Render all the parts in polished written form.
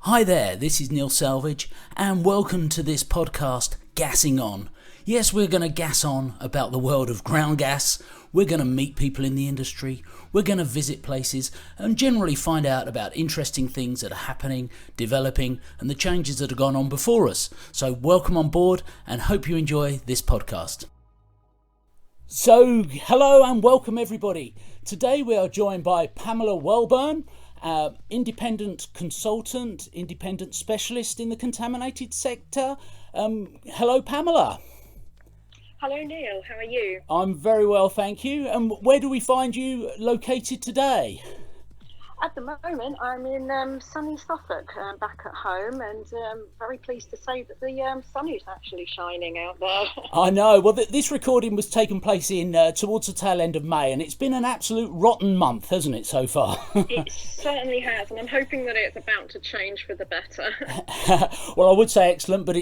Hi there, this is Neil Salvage, and welcome to this podcast, Gassing On. Yes, we're going to gas on about the world of ground gas. We're going to meet people in the industry. We're going to visit places and generally find out about interesting things that are happening, developing, and the changes that have gone on before us. So welcome on board and hope you enjoy this podcast. So, hello and welcome everybody. Today we are joined by Pamela Welburn, independent consultant, independent specialist in the contaminated sector. Hello, Pamela. Hello, Neil. How are you? I'm very well, thank you. And where do we find you located today? At the moment, I'm in sunny Suffolk, back at home, and very pleased to say that the sun is actually shining out there. I know. Well, this recording was taking place in towards the tail end of May, and it's been an absolute rotten month, hasn't it, so far? It certainly has, and I'm hoping that it's about to change for the better. Well, I would say excellent, but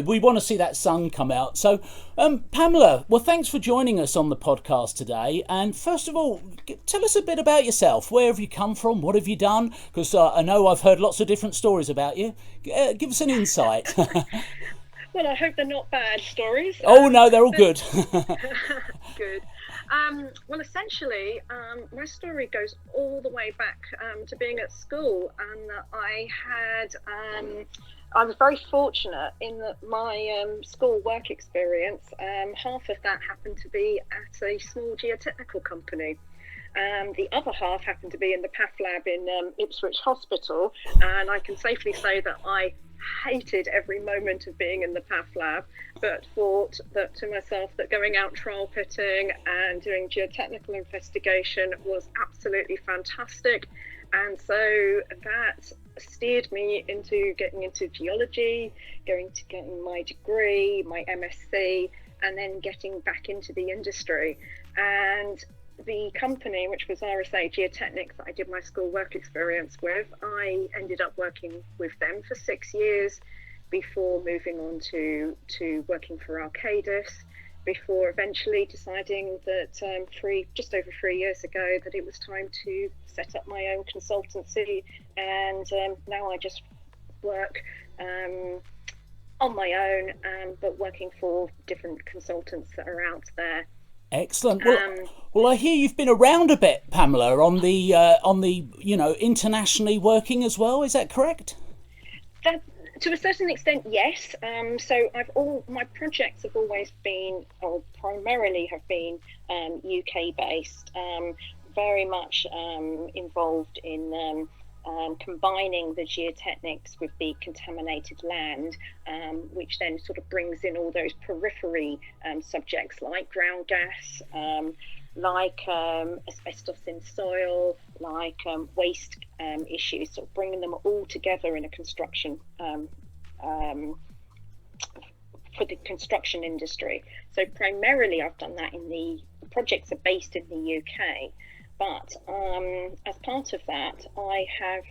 we want to see that sun come out. So, Pamela, well, thanks for joining us on the podcast today. And first of all, tell us a bit about yourself. Where have you come from? What have you done? Because I know I've heard lots of different stories about you. Give us an insight. Well, I hope they're not bad stories. Oh, no, they're all good. Good. Well, essentially, my story goes all the way back to being at school, and I was very fortunate in that my school work experience, half of that happened to be at a small geotechnical company. The other half happened to be in the PAF lab in Ipswich Hospital, and I can safely say that I hated every moment of being in the PAF lab, but thought that to myself that going out trial pitting and doing geotechnical investigation was absolutely fantastic. And so that steered me into getting into geology, getting my degree, my MSc, and then getting back into the industry. And the company, which was RSA Geotechnics, that I did my school work experience with, I ended up working with them for 6 years before moving on to working for Arcadis, before eventually deciding that just over 3 years ago that it was time to set up my own consultancy. And now I just work on my own, but working for different consultants that are out there. Excellent. Well, I hear you've been around a bit, Pamela, on the internationally working as well. Is that correct? That, to a certain extent, yes. So my projects have always been, or primarily have been, UK based. Very much involved in combining the geotechnics with the contaminated land, which then sort of brings in all those periphery subjects like ground gas, like asbestos in soil, like waste issues, sort of bringing them all together in a construction for the construction industry. So primarily I've done that the projects are based in the UK. But as part of that, I have,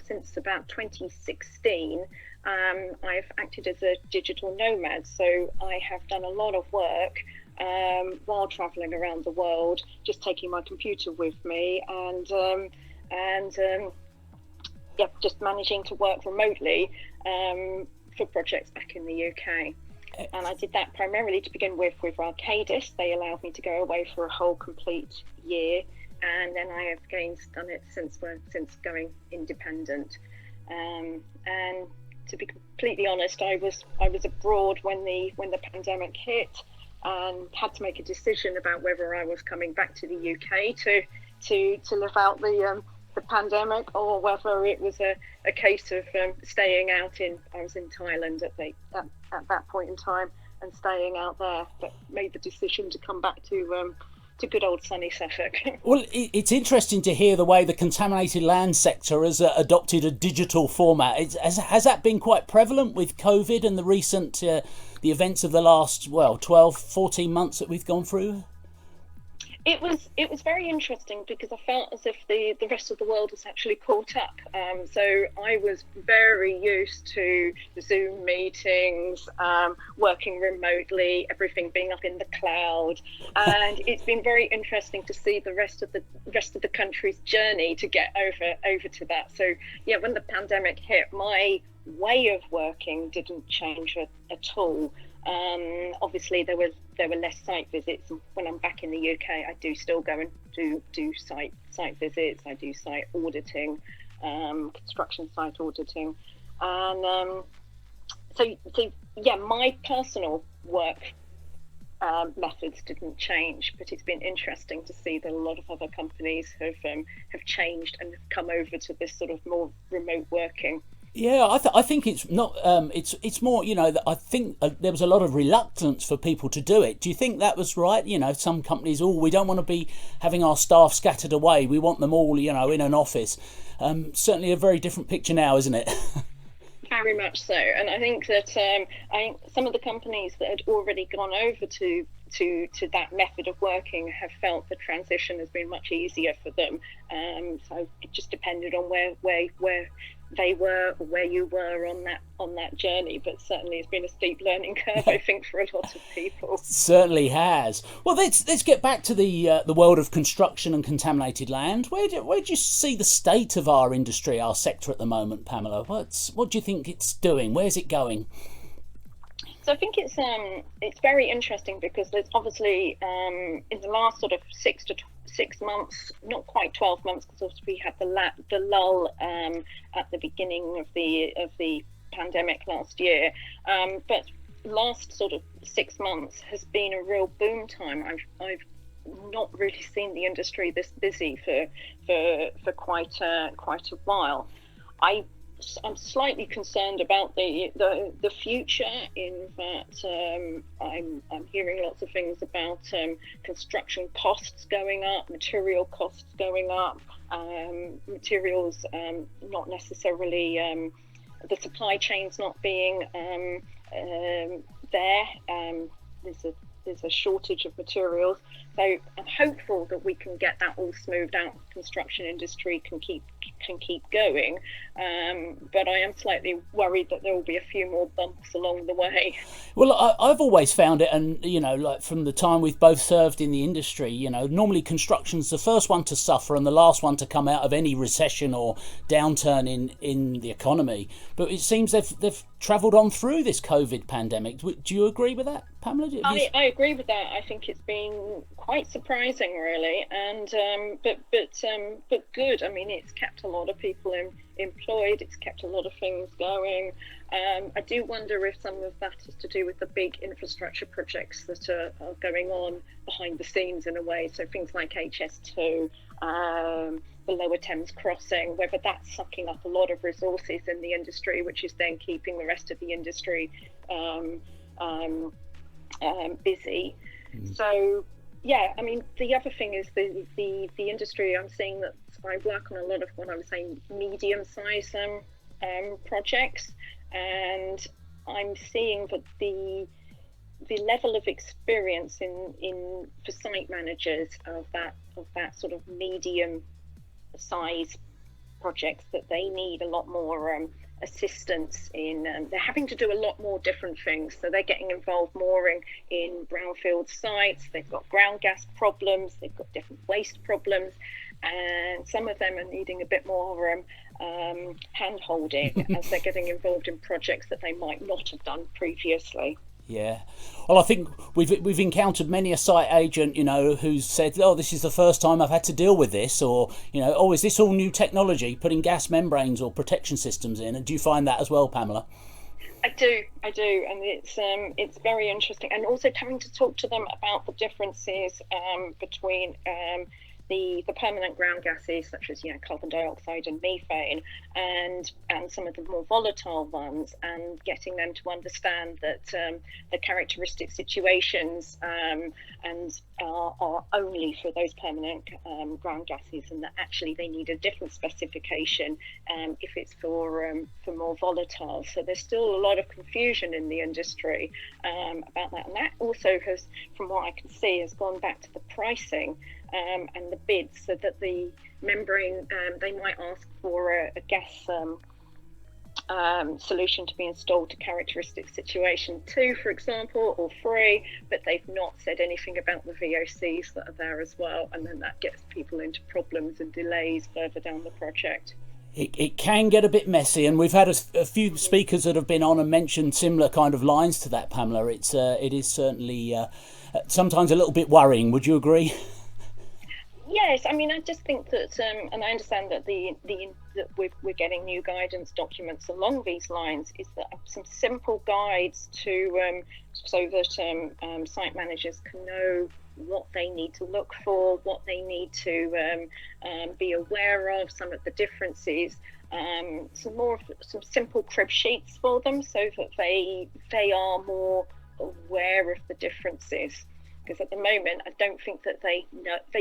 since about 2016, I've acted as a digital nomad. So I have done a lot of work while traveling around the world, just taking my computer with me and just managing to work remotely for projects back in the UK. And I did that primarily to begin with Arcadis. They allowed me to go away for a whole complete year, and then I have again done it since going independent. And to be completely honest, I was abroad when the pandemic hit, and had to make a decision about whether I was coming back to the UK to live out the pandemic, or whether it was a case of staying out I was in Thailand at that point in time, and staying out there, but made the decision to come back to good old sunny Suffolk. Well, it's interesting to hear the way the contaminated land sector has adopted a digital format. Has that been quite prevalent with COVID and the recent the events of the last 12, 14 months that we've gone through? It was very interesting because I felt as if the rest of the world was actually caught up. So I was very used to Zoom meetings, working remotely, everything being up in the cloud, and it's been very interesting to see the rest of the country's journey to get over to that. So yeah, when the pandemic hit, my way of working didn't change at all. Obviously, there were less site visits. When I'm back in the UK, I do still go and do site visits. I do site auditing, construction site auditing, and so yeah, my personal work methods didn't change, but it's been interesting to see that a lot of other companies have changed and have come over to this sort of more remote working. Yeah, I think it's not. It's more. That I think there was a lot of reluctance for people to do it. Do you think that was right? Some companies, we don't want to be having our staff scattered away. We want them all, in an office. Certainly a very different picture now, isn't it? Very much so, and I think that some of the companies that had already gone over to that method of working have felt the transition has been much easier for them. So it just depended on where they were or where you were on that journey, but certainly it's been a steep learning curve, I think, for a lot of people. Certainly has. Well, let's get back to the world of construction and contaminated land. Where do you see the state of our industry, our sector at the moment, Pamela? What do you think it's doing? Where's it going? So I think it's very interesting because there's obviously in the last sort of 6 months, not quite 12 months, because obviously we had the lull at the beginning of the pandemic last year, but last sort of 6 months has been a real boom time. I've not really seen the industry this busy for quite a while. I'm slightly concerned about the future, in that I'm hearing lots of things about construction costs going up, material costs going up, materials not necessarily, the supply chains not being there. There's a shortage of materials, so I'm hopeful that we can get that all smoothed out. The construction industry can keep going, but I am slightly worried that there will be a few more bumps along the way. Well, I've always found it, and like from the time we've both served in the industry, normally construction's the first one to suffer and the last one to come out of any recession or downturn in the economy. But it seems they've travelled on through this COVID pandemic. Do you agree with that, Pamela? I agree with that. I think it's been quite surprising, really, and but good. I mean, it's kept a lot of people employed. It's kept a lot of things going. I do wonder if some of that is to do with the big infrastructure projects that are going on behind the scenes in a way. So things like HS2, the Lower Thames crossing, whether that's sucking up a lot of resources in the industry, which is then keeping the rest of the industry busy. So yeah, I mean, the other thing is the industry. I'm seeing that I work on a lot of what I was saying medium-sized projects, and I'm seeing that the level of experience in for site managers of that sort of medium size projects, that they need a lot more assistance in. They're having to do a lot more different things, so they're getting involved more in brownfield sites. They've got ground gas problems, they've got different waste problems, and some of them are needing a bit more hand holding as they're getting involved in projects that they might not have done previously. Yeah, well, I think we've encountered many a site agent, who's said, "Oh, this is the first time I've had to deal with this," or "Oh, is this all new technology, putting gas membranes or protection systems in?" And do you find that as well, Pamela? I do, and it's very interesting, and also having to talk to them about the differences between the permanent ground gases such as carbon dioxide and methane, and some of the more volatile ones, and getting them to understand that the characteristic situations and are only for those permanent ground gases, and that actually they need a different specification if it's for more volatile. So there's still a lot of confusion in the industry about that, and that also has, from what I can see, has gone back to the pricing and the bids, so that the membrane, they might ask for a gas solution to be installed to characteristic situation 2, for example, or 3, but they've not said anything about the VOCs that are there as well, and then that gets people into problems and delays further down the project. It can get a bit messy, and we've had a few speakers that have been on and mentioned similar kind of lines to that, Pamela. It is certainly sometimes a little bit worrying. Would you agree? Yes, I mean, I just think that, and I understand that that we're getting new guidance documents along these lines, is that some simple guides to so that site managers can know what they need to look for, what they need to be aware of, some of the differences, some simple crib sheets for them, so that they are more aware of the differences. Because at the moment, I don't think that they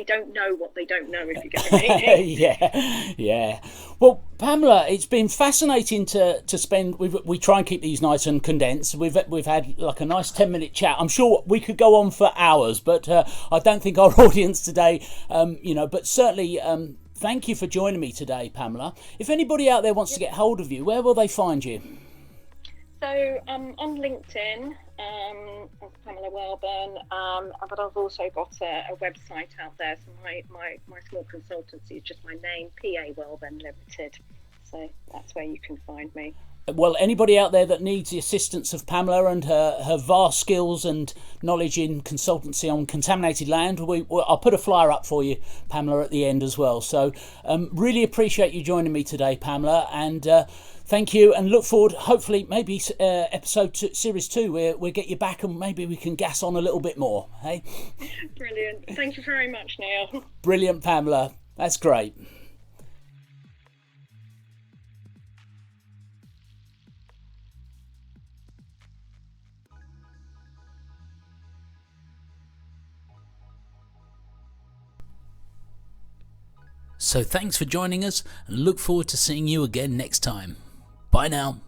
don't know what they don't know, if you get what I mean. Yeah. Well, Pamela, it's been fascinating to spend. We try and keep these nice and condensed. We've had like a nice 10-minute chat. I'm sure we could go on for hours, but I don't think our audience today, But certainly, thank you for joining me today, Pamela. If anybody out there wants to get hold of you, where will they find you? So on LinkedIn, as Pamela Welburn, but I've also got a website out there. So my small consultancy is just my name, PA Welburn Limited. So that's where you can find me. Well, anybody out there that needs the assistance of Pamela and her vast skills and knowledge in consultancy on contaminated land, I'll put a flyer up for you, Pamela, at the end as well. So really appreciate you joining me today, Pamela, and thank you, and look forward, hopefully, maybe series 2, we'll get you back and maybe we can gas on a little bit more. Hey? Brilliant. Thank you very much, Neil. Brilliant, Pamela. That's great. So thanks for joining us, and look forward to seeing you again next time. Bye now.